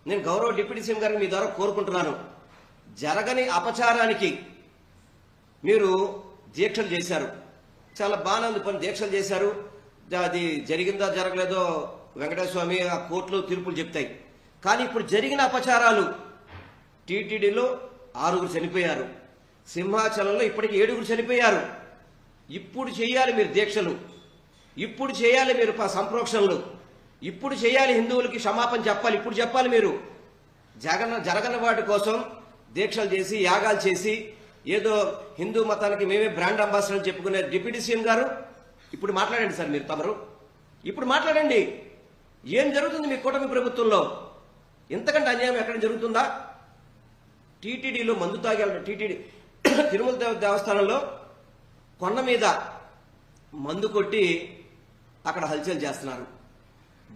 నేను గౌరవ deputy CM గారిని మీ ద్వారా కోరుకుంటున్నాను, జరగని అపచారానికి మీరు దీక్షలు చేశారు, చాలా బాగానే ఉంది పని, దీక్షలు చేశారు. అది జరిగిందా జరగలేదో వెంకటేశ్వర స్వామి ఆ కోర్టులో తీర్పులు చెప్తాయి. కానీ ఇప్పుడు జరిగిన అపచారాలు, టీటీడీలో 6 చనిపోయారు, సింహాచలంలో ఇప్పటికి 7 చనిపోయారు. ఇప్పుడు చేయాలి మీరు దీక్షలు, ఇప్పుడు చేయాలి మీరు సంప్రోక్షణలు, ఇప్పుడు చేయాలి, హిందువులకి క్షమాపణ చెప్పాలి, ఇప్పుడు చెప్పాలి మీరు. జరగని వాటి కోసం దీక్షలు చేసి యాగాలు చేసి ఏదో హిందూ మతానికి మేమే బ్రాండ్ అంబాసిడర్ అని చెప్పుకునే డిప్యూటీ సీఎం గారు ఇప్పుడు మాట్లాడండి సార్. మీరు తమరు ఇప్పుడు మాట్లాడండి, ఏం జరుగుతుంది మీ కూటమి ప్రభుత్వంలో? ఇంతకంటే అన్యాయం ఎక్కడ జరుగుతుందా? టీటీడీలో మందు తాగాలి, టీటీడీ తిరుమల దేవస్థానంలో కొండ మీద మందు కొట్టి అక్కడ హల్చల్ చేస్తున్నారు,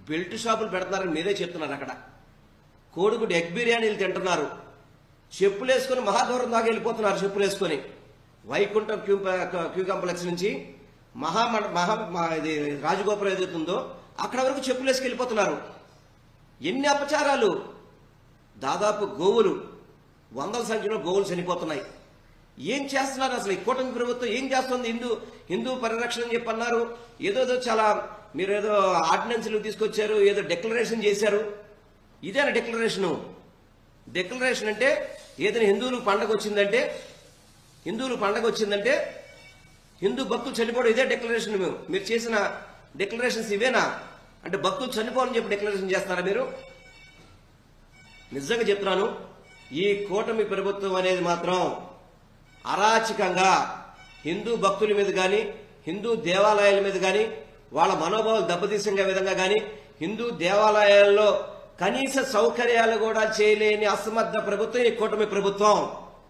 బెల్ట్ షాపులు పెడుతున్నారని మీరే చెప్తున్నారు. అక్కడ కోడిగుడ్డు ఎగ్ బిర్యానీలు తింటున్నారు, చెప్పులు వేసుకొని మహాదూరం దాకా వెళ్ళిపోతున్నారు. చెప్పులు వేసుకొని వైకుంఠం క్యూ కాంప్లెక్స్ నుంచి ఇది రాజగోపురం ఏదైతుందో అక్కడ వరకు చెప్పులు వేసుకు వెళ్ళిపోతున్నారు. ఎన్ని అపచారాలు! దాదాపు గోవులు, 100ల సంఖ్యలో గోవులు చనిపోతున్నాయి. ఏం చేస్తున్నారు అసలు ఈ కూటమి ప్రభుత్వం? ఏం చేస్తుంది? హిందూ పరిరక్షణ అని చెప్పి అన్నారు, ఏదో చాలా మీరేదో ఆర్డినెన్స్లు తీసుకొచ్చారు, ఏదో డిక్లరేషన్ చేశారు. ఇదేనా డిక్లరేషను? డిక్లరేషన్ అంటే ఏదైనా హిందువులకు పండగ వచ్చిందంటే హిందూ భక్తులు చనిపోవడం, ఇదే డిక్లరేషన్. మీరు చేసిన డిక్లరేషన్స్ ఇవేనా? అంటే భక్తులు చనిపోవాలని చెప్పి డిక్లరేషన్ చేస్తారా మీరు? నిజంగా చెప్తున్నాను, ఈ కూటమి ప్రభుత్వం అనేది మాత్రం అరాచకంగా హిందూ భక్తుల మీద కానీ, హిందూ దేవాలయాల మీద కానీ, వాళ్ళ మనోభావాలు దెబ్బతీసే విధంగా కానీ, హిందూ దేవాలయాల్లో కనీస సౌకర్యాలు కూడా చేయలేని అసమర్థ ప్రభుత్వం ఈ కూటమి ప్రభుత్వం.